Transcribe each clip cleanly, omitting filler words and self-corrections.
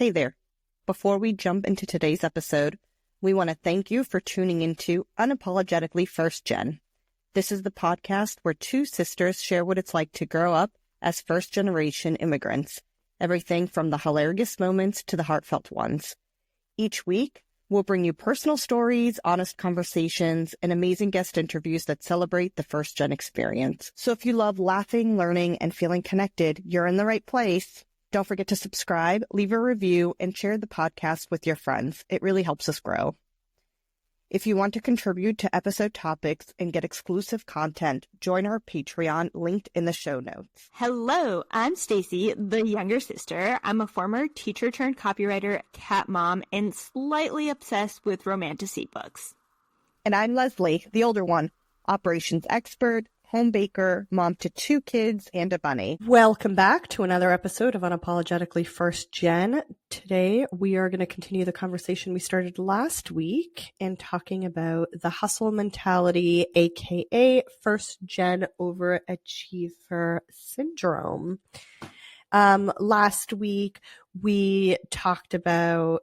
Hey there. Before we jump into today's episode, we want to thank you for tuning into Unapologetically First Gen. This is the podcast where two sisters share what it's like to grow up as first-generation immigrants, everything from the hilarious moments to the heartfelt ones. Each week, we'll bring you personal stories, honest conversations, and amazing guest interviews that celebrate the first-gen experience. So if you love laughing, learning, and feeling connected, you're in the right place. Don't forget to subscribe, leave a review, and share the podcast with your friends. It really helps us grow. If you want to contribute to episode topics and get exclusive content, join our Patreon linked in the show notes. Hello, I'm Stacy, the younger sister. I'm a former teacher turned copywriter, cat mom, and slightly obsessed with romantasy books. And I'm Lesley, the older one, operations expert, home baker, mom to 2 kids, and a bunny. Welcome back to another episode of Unapologetically First Gen. Today, we are going to continue the conversation we started last week and talking about the hustle mentality, aka first gen overachiever syndrome. Last week, we talked about,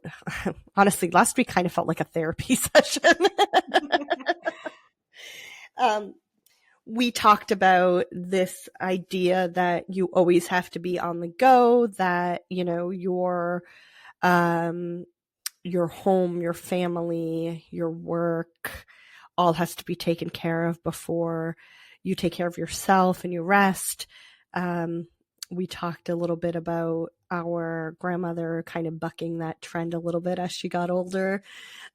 honestly, last week kind of felt like a therapy session. We talked about this idea that you always have to be on the go, that, you know, your home, your family, your work, all has to be taken care of before you take care of yourself and you rest. We talked a little bit about our grandmother kind of bucking that trend a little bit as she got older,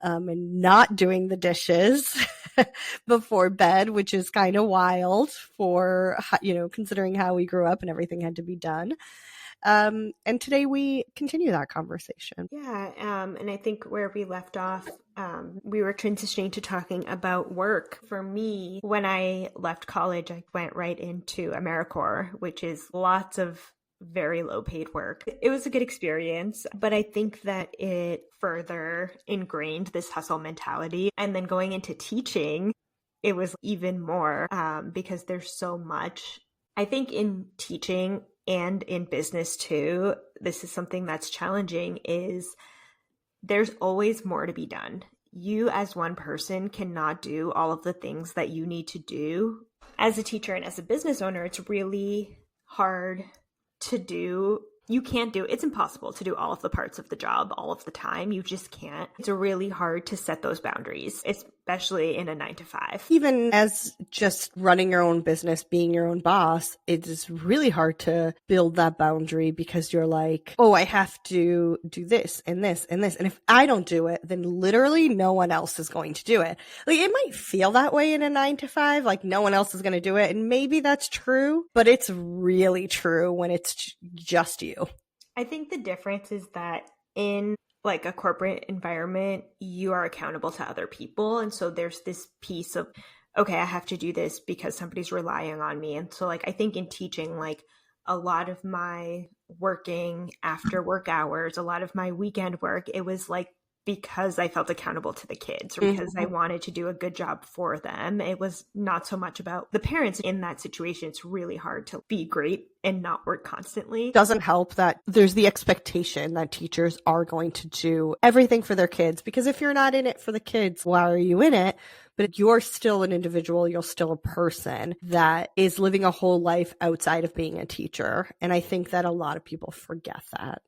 and not doing the dishes before bed, which is kind of wild for, you know, considering how we grew up and everything had to be done. And today we continue that conversation. Yeah, and I think where we left off, we were transitioning to talking about work. For me, when I left college, I went right into AmeriCorps, which is lots of very low paid work. It was a good experience, but I think that it further ingrained this hustle mentality. And then going into teaching, it was even more because there's so much. I think in teaching and in business too, this is something that's challenging, is there's always more to be done. You as one person cannot do all of the things that you need to do. As a teacher and as a business owner, it's really hard to do. You can't do, it's impossible to do all of the parts of the job all of the time. You just can't. It's really hard to set those boundaries, especially in a 9-to-5. Even as just running your own business, being your own boss, it is really hard to build that boundary because you're like, oh, I have to do this and this and this. And if I don't do it, then literally no one else is going to do it. Like, it might feel that way in a 9-to-5, like no one else is going to do it. And maybe that's true, but it's really true when it's just you. I think the difference is that in like a corporate environment, you are accountable to other people. And so there's this piece of, okay, I have to do this because somebody's relying on me. And so like, I think in teaching, like a lot of my working after work hours, a lot of my weekend work, it was like because I felt accountable to the kids or because I wanted to do a good job for them. It was not so much about the parents in that situation. It's really hard to be great and not work constantly. Doesn't help that there's the expectation that teachers are going to do everything for their kids, because if you're not in it for the kids, why are you in it? But you're still an individual, you're still a person that is living a whole life outside of being a teacher. And I think that a lot of people forget that.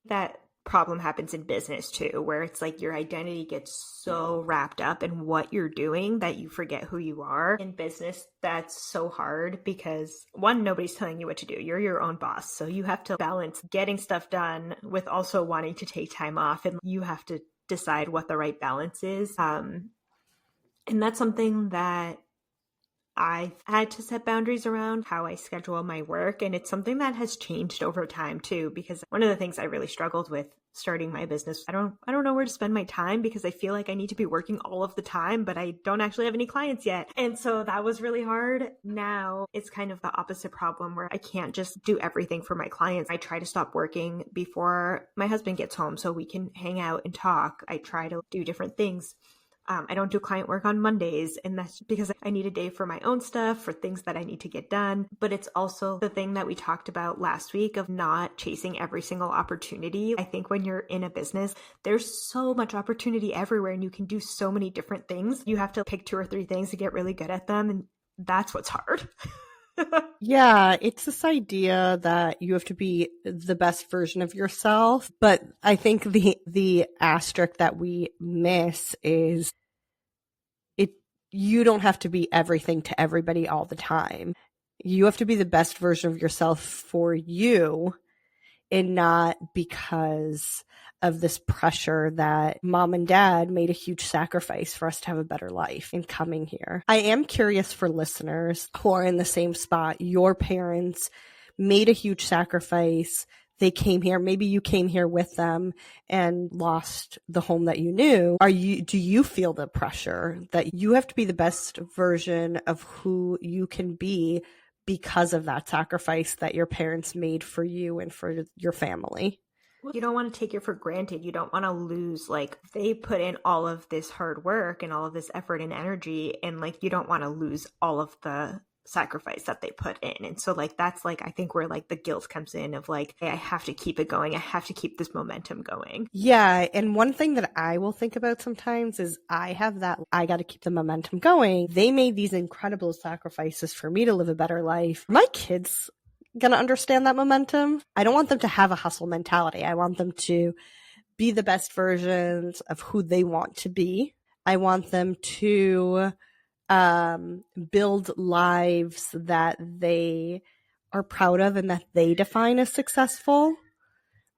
That problem happens in business too, where it's like your identity gets so wrapped up in what you're doing that you forget who you are. In business, that's so hard because one, nobody's telling you what to do. You're your own boss. So you have to balance getting stuff done with also wanting to take time off, and you have to decide what the right balance is. And that's something that I've had to set boundaries around, how I schedule my work. And it's something that has changed over time too, because one of the things I really struggled with starting my business, I don't know where to spend my time because I feel like I need to be working all of the time, but I don't actually have any clients yet. And so that was really hard. Now it's kind of the opposite problem where I can't just do everything for my clients. I try to stop working before my husband gets home so we can hang out and talk. I try to do different things I don't do client work on Mondays, and that's because I need a day for my own stuff, for things that I need to get done. But it's also the thing that we talked about last week of not chasing every single opportunity. I think when you're in a business, there's so much opportunity everywhere and you can do so many different things. You have to pick 2 or 3 things to get really good at them, and that's what's hard. Yeah, it's this idea that you have to be the best version of yourself. But I think the asterisk that we miss is you don't have to be everything to everybody all the time. You have to be the best version of yourself for you, and not because of this pressure that mom and dad made a huge sacrifice for us to have a better life in coming here. I am curious for listeners who are in the same spot. Your parents made a huge sacrifice. They came here. Maybe you came here with them and lost the home that you knew. Do you feel the pressure that you have to be the best version of who you can be because of that sacrifice that your parents made for you and for your family? You don't want to take it for granted. You don't want to lose, like, they put in all of this hard work and all of this effort and energy, and like, you don't want to lose all of the sacrifice that they put in. And so like, that's like, I think where like the guilt comes in of like, hey, I have to keep it going. I have to keep this momentum going. Yeah. And one thing that I will think about sometimes is I got to keep the momentum going. They made these incredible sacrifices for me to live a better life. My kids gonna understand that momentum. I don't want them to have a hustle mentality. I want them to be the best versions of who they want to be. I want them to build lives that they are proud of and that they define as successful,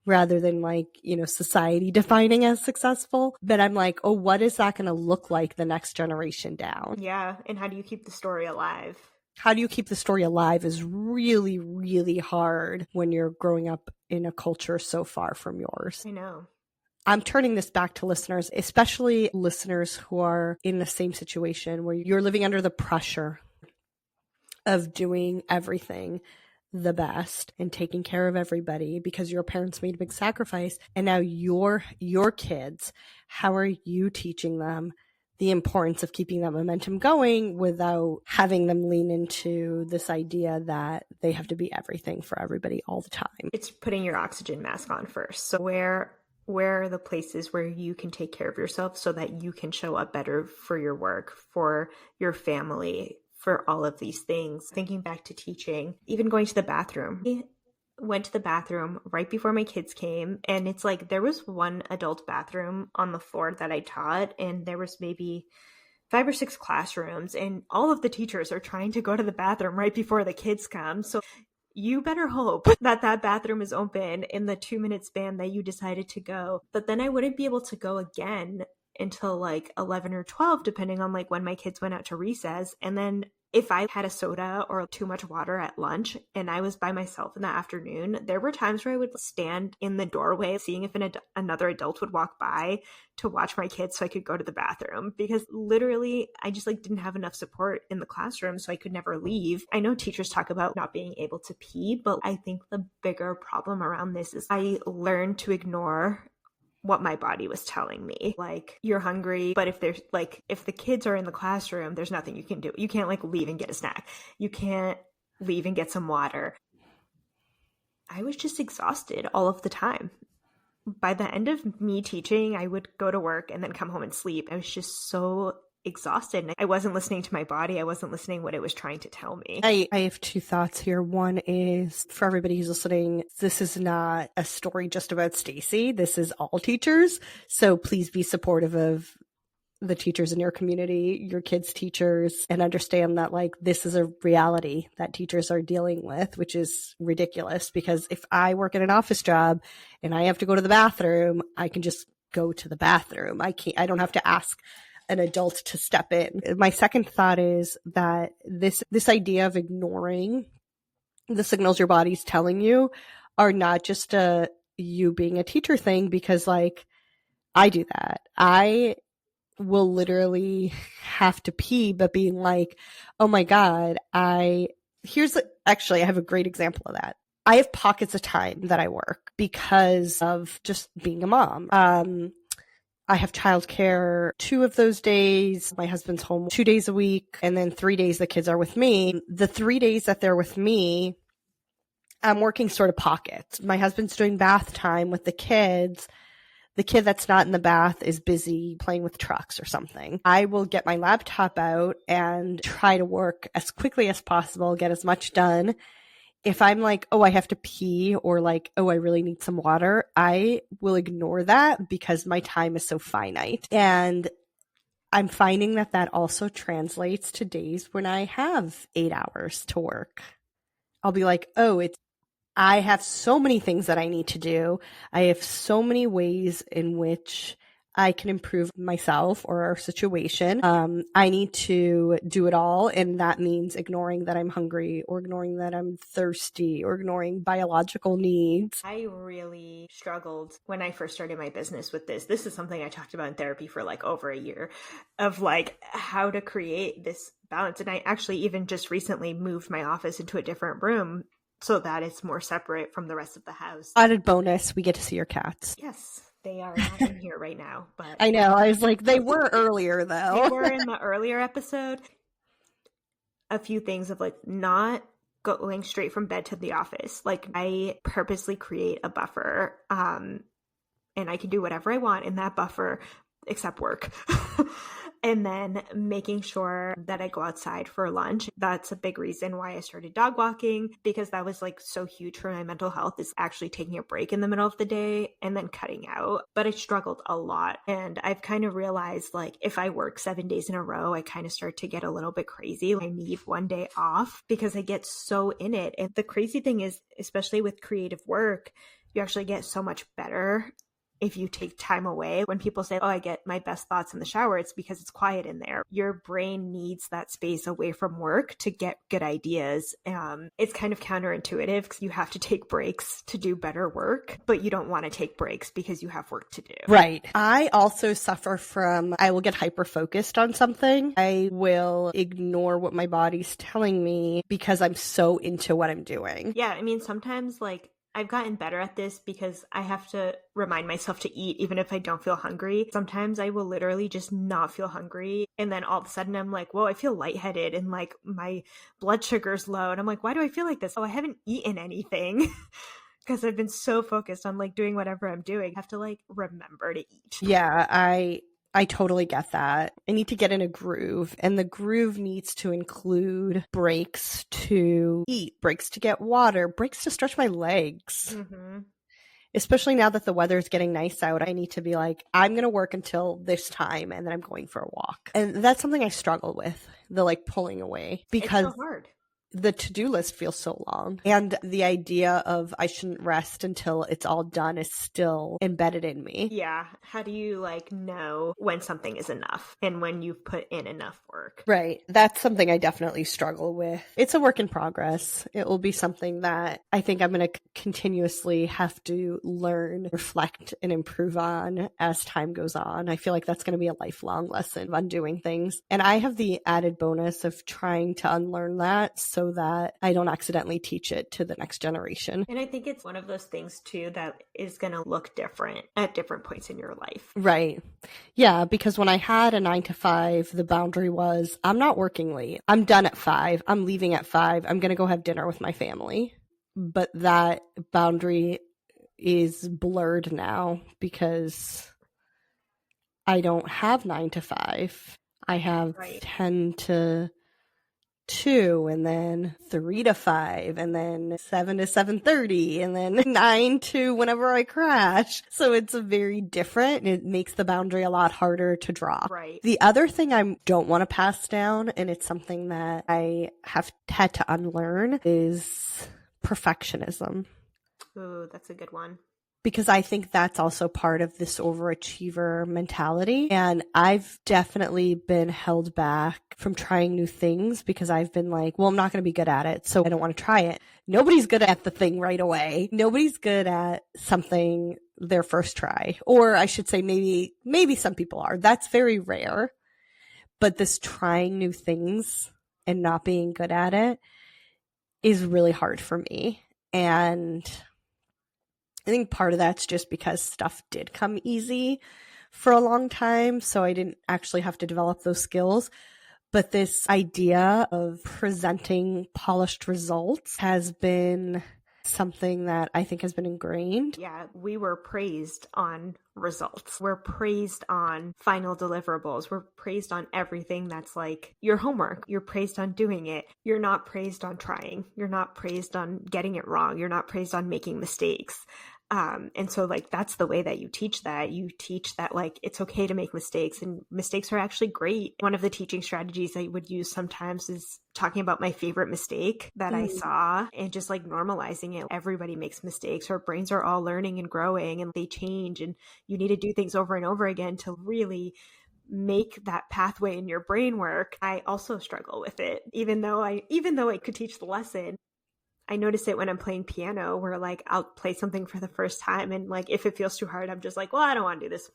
rather than like, society defining as successful. But I'm like, oh, what is that going to look like the next generation down? Yeah. And how do you keep the story alive? How do you keep the story alive is really, really hard when you're growing up in a culture so far from yours. I know. I'm turning this back to listeners, especially listeners who are in the same situation where you're living under the pressure of doing everything the best and taking care of everybody because your parents made a big sacrifice. And now your kids, how are you teaching them the importance of keeping that momentum going without having them lean into this idea that they have to be everything for everybody all the time? It's putting your oxygen mask on first. So where are the places where you can take care of yourself so that you can show up better for your work, for your family, for all of these things? Thinking back to teaching, even going to the bathroom. I went to the bathroom right before my kids came, and it's like there was one adult bathroom on the floor that I taught, and there was maybe 5 or 6 classrooms, and all of the teachers are trying to go to the bathroom right before the kids come. So you better hope that bathroom is open in the 2-minute span that you decided to go. But then I wouldn't be able to go again until like 11 or 12, depending on like when my kids went out to recess. And then if I had a soda or too much water at lunch and I was by myself in the afternoon, there were times where I would stand in the doorway seeing if another adult would walk by to watch my kids so I could go to the bathroom, because literally I just like didn't have enough support in the classroom, so I could never leave. I know teachers talk about not being able to pee, but I think the bigger problem around this is I learned to ignore what my body was telling me. Like, you're hungry, but if the kids are in the classroom, there's nothing you can do. You can't like leave and get a snack. You can't leave and get some water. I was just exhausted all of the time. By the end of me teaching, I would go to work and then come home and sleep. I was just so exhausted. And I wasn't listening to my body. I wasn't listening what it was trying to tell me. I have 2 thoughts here. One is, for everybody who's listening, this is not a story just about Stacy. This is all teachers. So please be supportive of the teachers in your community, your kids' teachers, and understand that like this is a reality that teachers are dealing with, which is ridiculous, because if I work in an office job and I have to go to the bathroom, I can just go to the bathroom. I don't have to ask an adult to step in. My second thought is that this idea of ignoring the signals your body's telling you are not just you being a teacher thing, because like I do that. I will literally have to pee, but being like, oh my God, actually, I have a great example of that. I have pockets of time that I work because of just being a mom. I have childcare 2 of those days. My husband's home 2 days a week, and then 3 days the kids are with me. The 3 days that they're with me, I'm working sort of pockets. My husband's doing bath time with the kids. The kid that's not in the bath is busy playing with trucks or something. I will get my laptop out and try to work as quickly as possible, get as much done. If I'm like, oh, I have to pee, or like, oh, I really need some water, I will ignore that because my time is so finite. And I'm finding that that also translates to days when I have 8 hours to work. I'll be like, oh, I have so many things that I need to do. I have so many ways in which I can improve myself or our situation. I need to do it all. And that means ignoring that I'm hungry, or ignoring that I'm thirsty, or ignoring biological needs. I really struggled when I first started my business with this. This is something I talked about in therapy for like over a year, of like how to create this balance. And I actually even just recently moved my office into a different room so that it's more separate from the rest of the house. Added bonus, we get to see your cats. Yes, they are not in here right now, but I know. I was like, they were earlier though. They were in the earlier episode. A few things of like not going straight from bed to the office. Like I purposely create a buffer, and I can do whatever I want in that buffer except work. And then making sure that I go outside for lunch. That's a big reason why I started dog walking, because that was like so huge for my mental health, is actually taking a break in the middle of the day and then cutting out. But I struggled a lot. And I've kind of realized like if I work 7 days in a row, I kind of start to get a little bit crazy. I need one day off because I get so in it. And the crazy thing is, especially with creative work, you actually get so much better if you take time away. When people say, oh, I get my best thoughts in the shower, it's because it's quiet in there. Your brain needs that space away from work to get good ideas. It's kind of counterintuitive because you have to take breaks to do better work, but you don't want to take breaks because you have work to do. Right. I also suffer from, I will get hyper-focused on something. I will ignore what my body's telling me because I'm so into what I'm doing. Yeah. I mean, sometimes like I've gotten better at this because I have to remind myself to eat even if I don't feel hungry. Sometimes I will literally just not feel hungry. And then all of a sudden I'm like, whoa, I feel lightheaded and like my blood sugar's low. And I'm like, why do I feel like this? Oh, I haven't eaten anything. Because I've been so focused on like doing whatever I'm doing. I have to like remember to eat. Yeah, I totally get that. I need to get in a groove, and the groove needs to include breaks to eat, breaks to get water, breaks to stretch my legs. Mm-hmm. Especially now that the weather's getting nice out, I need to be like, I'm going to work until this time and then I'm going for a walk. And that's something I struggle with, the like pulling away, because it's so hard. The to-do list feels so long. And the idea of I shouldn't rest until it's all done is still embedded in me. Yeah. How do you like know when something is enough and when you've put in enough work? Right. That's something I definitely struggle with. It's a work in progress. It will be something that I think I'm going to continuously have to learn, reflect, and improve on as time goes on. I feel like that's going to be a lifelong lesson of undoing things. And I have the added bonus of trying to unlearn that so that I don't accidentally teach it to the next generation. And I think it's one of those things too that is going to look different at different points in your life. Right. Yeah, because when I had a 9 to 5, the boundary was I'm not working late. I'm done at 5. I'm leaving at 5. I'm going to go have dinner with my family. But that boundary is blurred now because I don't have 9 to 5. I have 10 to 2, and then 3 to 5, and then 7 to 7:30, and then 9 to whenever I crash. So it's a very different. It makes the boundary a lot harder to draw. Right. The other thing I don't want to pass down, and it's something that I have had to unlearn, is perfectionism. Ooh, that's a good one. Because I think that's also part of this overachiever mentality. And I've definitely been held back from trying new things because I've been like, well, I'm not going to be good at it, so I don't want to try it. Nobody's good at the thing right away. Nobody's good at something their first try. Or I should say maybe some people are. That's very rare. But this trying new things and not being good at it is really hard for me. And I think part of that's just because stuff did come easy for a long time, so I didn't actually have to develop those skills. But this idea of presenting polished results has been something that I think has been ingrained. Yeah, we were praised on results. We're praised on final deliverables. We're praised on everything that's like your homework. You're praised on doing it. You're not praised on trying. You're not praised on getting it wrong. You're not praised on making mistakes. And so like, that's the way that you teach that. You teach that like, it's okay to make mistakes, and mistakes are actually great. One of the teaching strategies I would use sometimes is talking about my favorite mistake that I saw and just like normalizing it. Everybody makes mistakes. Our brains are all learning and growing, and they change, and you need to do things over and over again to really make that pathway in your brain work. I also struggle with it, even though I could teach the lesson. I notice it when I'm playing piano, where like I'll play something for the first time, and like if it feels too hard, I'm just like, well, I don't want to do this.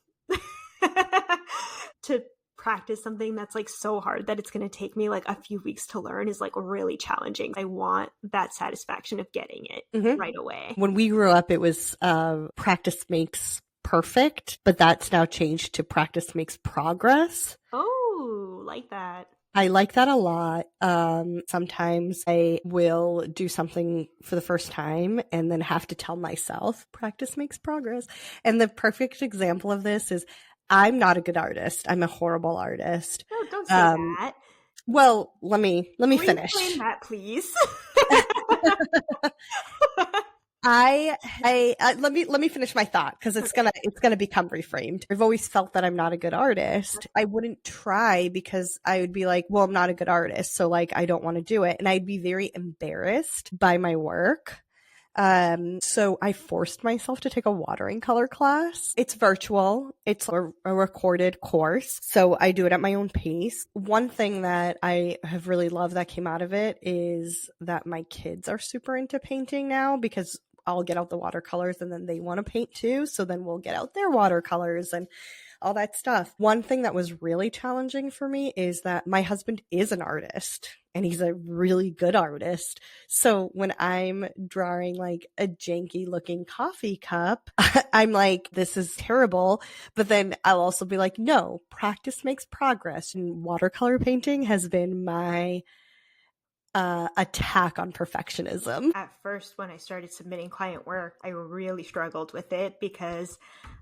To practice something that's like so hard that it's going to take me like a few weeks to learn is like really challenging. I want that satisfaction of getting it right away. When we grew up, it was practice makes perfect, but that's now changed to practice makes progress. Oh, like that. I like that a lot. Sometimes I will do something for the first time and then have to tell myself practice makes progress. And the perfect example of this is I'm not a good artist. I'm a horrible artist. No, don't say that. Well, let me finish. Explain that, please. Let me finish my thought, because it's gonna become reframed. I've always felt that I'm not a good artist. I wouldn't try because I would be like, well, I'm not a good artist, so like I don't want to do it, and I'd be very embarrassed by my work. So I forced myself to take a watering color class. It's virtual. It's a recorded course. So I do it at my own pace. One thing that I have really loved that came out of it is that my kids are super into painting now, because I'll get out the watercolors and then they want to paint too. So then we'll get out their watercolors and all that stuff. One thing that was really challenging for me is that my husband is an artist, and he's a really good artist. So when I'm drawing like a janky looking coffee cup, I'm like, this is terrible. But then I'll also be like, no, practice makes progress. And watercolor painting has been my attack on perfectionism. At first, when I started submitting client work, I really struggled with it because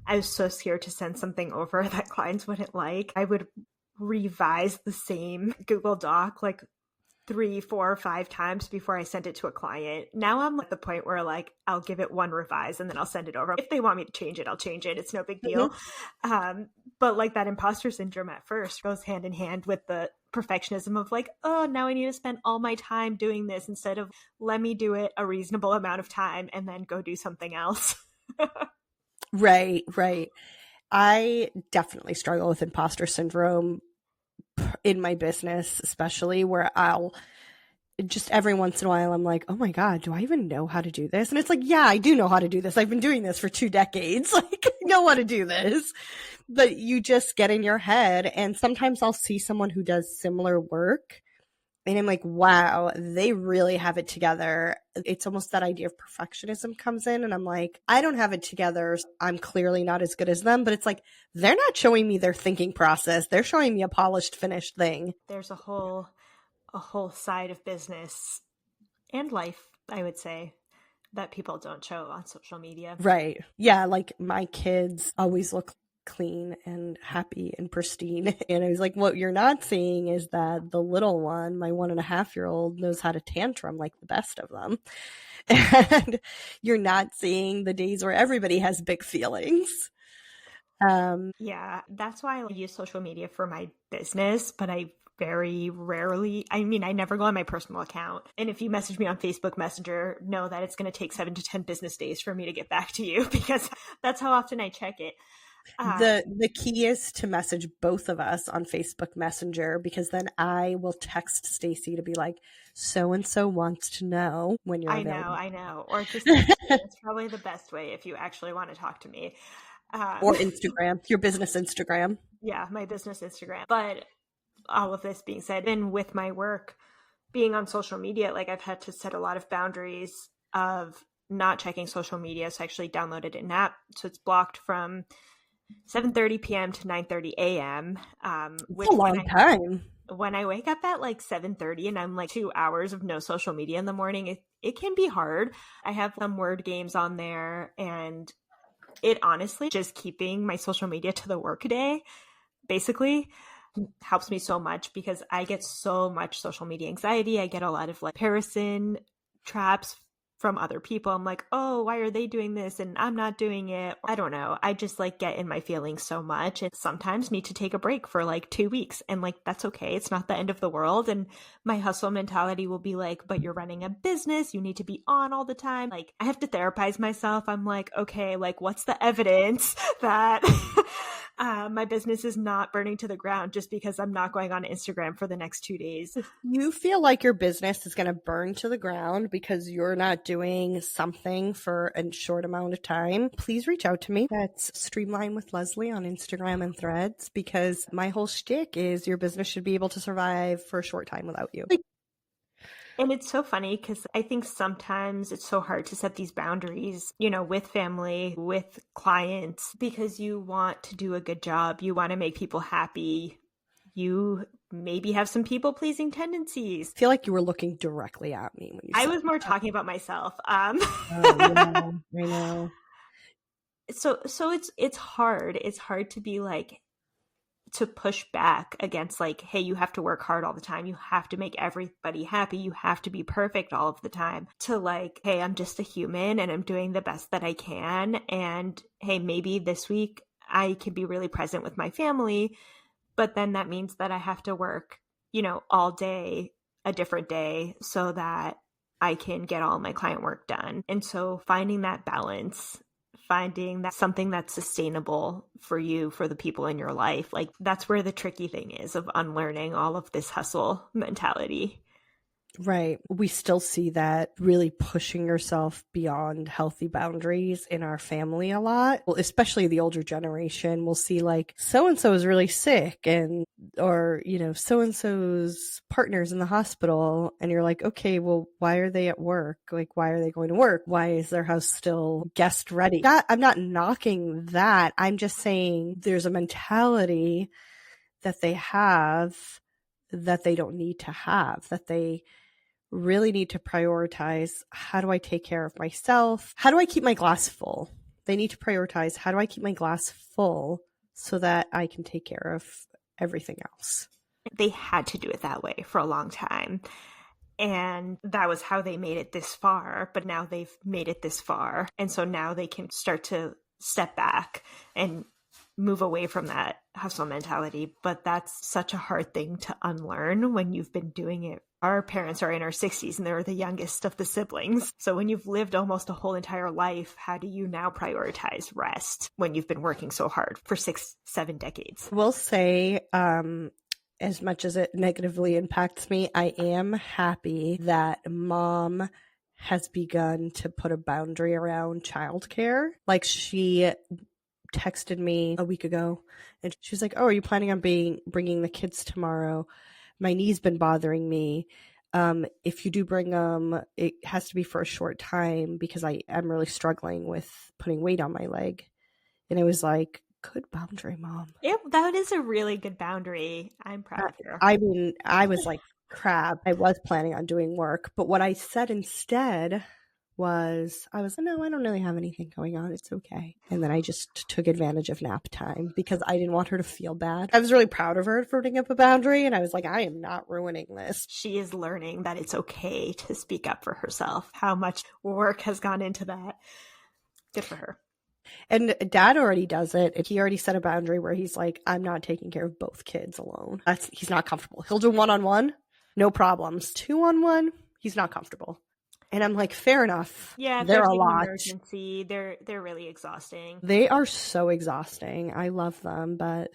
I was so scared to send something over that clients wouldn't like. I would revise the same Google Doc like 3, 4, 5 times before I sent it to a client. Now I'm at the point where like I'll give it one revise and then I'll send it over. If they want me to change it, I'll change it. It's no big deal. But like that imposter syndrome at first goes hand in hand with the perfectionism of like, oh, now I need to spend all my time doing this instead of let me do it a reasonable amount of time and then go do something else. Right. I definitely struggle with imposter syndrome in my business, especially, where I'll just every once in a while I'm like, oh my God, do I even know how to do this? And it's like, yeah, I do know how to do this. I've been doing this for 2 decades. Like, I know how to do this. But you just get in your head. And sometimes I'll see someone who does similar work and I'm like, wow, they really have it together. It's almost that idea of perfectionism comes in, and I'm like, I don't have it together. I'm clearly not as good as them, but it's like, they're not showing me their thinking process. They're showing me a polished, finished thing. There's a whole side of business and life, I would say, that people don't show on social media. Right. Yeah. Like my kids always look clean and happy and pristine. And I was like, what you're not seeing is that the little one, my 1.5-year-old, knows how to tantrum like the best of them. And you're not seeing the days where everybody has big feelings. Yeah, that's why I use social media for my business, but I very rarely, I never go on my personal account. And if you message me on Facebook Messenger, know that it's going to take 7 to 10 business days for me to get back to you, because that's how often I check it. The key is to message both of us on Facebook Messenger, because then I will text Stacy to be like, so-and-so wants to know when you're available. I know. Or just it's probably the best way if you actually want to talk to me. Or Instagram, your business Instagram. Yeah, my business Instagram. But all of this being said, and with my work being on social media, like I've had to set a lot of boundaries of not checking social media. So I actually downloaded an app. So it's blocked from 7:30 p.m. to 9:30 a.m. It's a long time. When I wake up at like 7:30 and I'm like 2 hours of no social media in the morning, it can be hard. I have some word games on there, and it honestly just keeping my social media to the work day basically helps me so much, because I get so much social media anxiety. I get a lot of like comparison traps from other people. I'm like, oh, why are they doing this and I'm not doing it? I don't know. I just like get in my feelings so much, and sometimes need to take a break for like 2 weeks, and like that's okay. It's not the end of the world. And my hustle mentality will be like, but you're running a business, you need to be on all the time. Like I have to therapize myself. I'm like, okay, like what's the evidence that my business is not burning to the ground just because I'm not going on Instagram for the next 2 days? You feel like your business is going to burn to the ground because you're not doing something for a short amount of time, please reach out to me. That's Streamline with Lesley on Instagram and Threads, because my whole shtick is your business should be able to survive for a short time without you. And it's so funny because I think sometimes it's so hard to set these boundaries, with family, with clients, because you want to do a good job. You want to make people happy. You maybe have some people-pleasing tendencies. I feel like you were looking directly at me when you said I was more talking about myself. Oh, yeah, I know. So it's hard. It's hard to be like, to push back against like, hey, you have to work hard all the time. You have to make everybody happy. You have to be perfect all of the time. To like, hey, I'm just a human and I'm doing the best that I can. And hey, maybe this week I can be really present with my family, but then that means that I have to work, all day, a different day, so that I can get all my client work done. And so finding that balance, finding that something that's sustainable for you, for the people in your life, like that's where the tricky thing is of unlearning all of this hustle mentality. Right. We still see that really pushing yourself beyond healthy boundaries in our family a lot. Well, especially the older generation, we'll see like so-and-so is really sick, or so-and-so's partner's in the hospital. And you're like, okay, well, why are they at work? Like, why are they going to work? Why is their house still guest ready? I'm not knocking that. I'm just saying there's a mentality that they have that they don't need to have, that they really need to prioritize, how do I take care of myself? How do I keep my glass full? They need to prioritize, how do I keep my glass full so that I can take care of everything else? They had to do it that way for a long time. And that was how they made it this far. But now they've made it this far. And so now they can start to step back and move away from that hustle mentality. But that's such a hard thing to unlearn when you've been doing it. Our parents are in our 60s and they're the youngest of the siblings. So when you've lived almost a whole entire life, how do you now prioritize rest when you've been working so hard for 6-7 decades? We'll say, as much as it negatively impacts me, I am happy that mom has begun to put a boundary around childcare. Like she texted me a week ago and she's like, oh, are you planning on bringing the kids tomorrow? My knee's been bothering me. If you do bring them, it has to be for a short time because I am really struggling with putting weight on my leg. And I was like, good boundary, Mom. Yeah, that is a really good boundary. I'm proud of her. I mean, I was like, crap. I was planning on doing work. But what I said instead was, no, I don't really have anything going on. It's okay. And then I just took advantage of nap time because I didn't want her to feel bad. I was really proud of her for putting up a boundary. And I was like, I am not ruining this. She is learning that it's okay to speak up for herself. How much work has gone into that. Good for her. And Dad already does it. And he already set a boundary where he's like, I'm not taking care of both kids alone. He's not comfortable. He'll do 1-on-1, no problems. 2-on-1, he's not comfortable. And I'm like, fair enough. Yeah, they're a lot. Emergency. They're really exhausting. They are so exhausting. I love them, but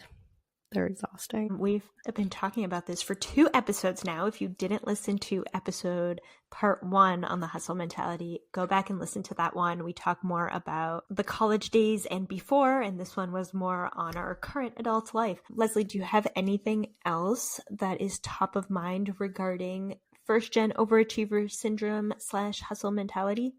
they're exhausting. We've been talking about this for 2 episodes now. If you didn't listen to episode part 1 on the hustle mentality, go back and listen to that one. We talk more about the college days and before, and this one was more on our current adult life. Lesley, do you have anything else that is top of mind regarding first-gen overachiever syndrome / hustle mentality?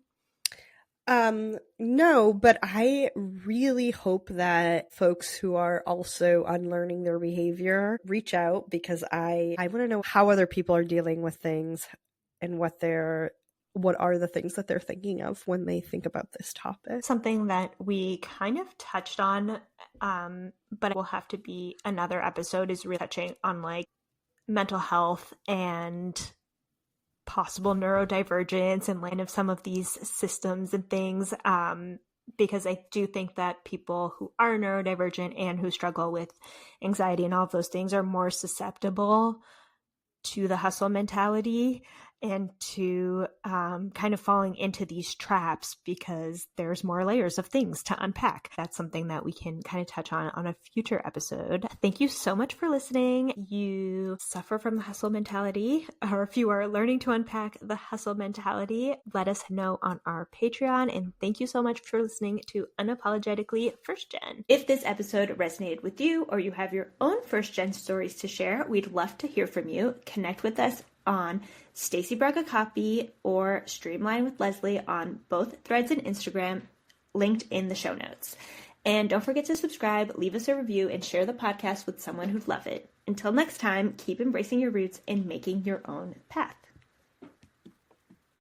No, but I really hope that folks who are also unlearning their behavior reach out, because I want to know how other people are dealing with things and what are the things that they're thinking of when they think about this topic. Something that we kind of touched on, but it will have to be another episode, is really touching on like mental health and possible neurodivergence in line of some of these systems and things, because I do think that people who are neurodivergent and who struggle with anxiety and all of those things are more susceptible to the hustle mentality and to kind of falling into these traps, because there's more layers of things to unpack. That's something that we can kind of touch on a future episode. Thank you so much for listening. You suffer from the hustle mentality, or if you are learning to unpack the hustle mentality, let us know on our Patreon. And thank you so much for listening to Unapologetically First Gen. If this episode resonated with you, or you have your own first gen stories to share, we'd love to hear from you. Connect with us on Stacy Braga Copy or Streamline with Lesley on both Threads and Instagram, linked in the show notes. And don't forget to subscribe, leave us a review, and share the podcast with someone who'd love it. Until next time, keep embracing your roots and making your own path.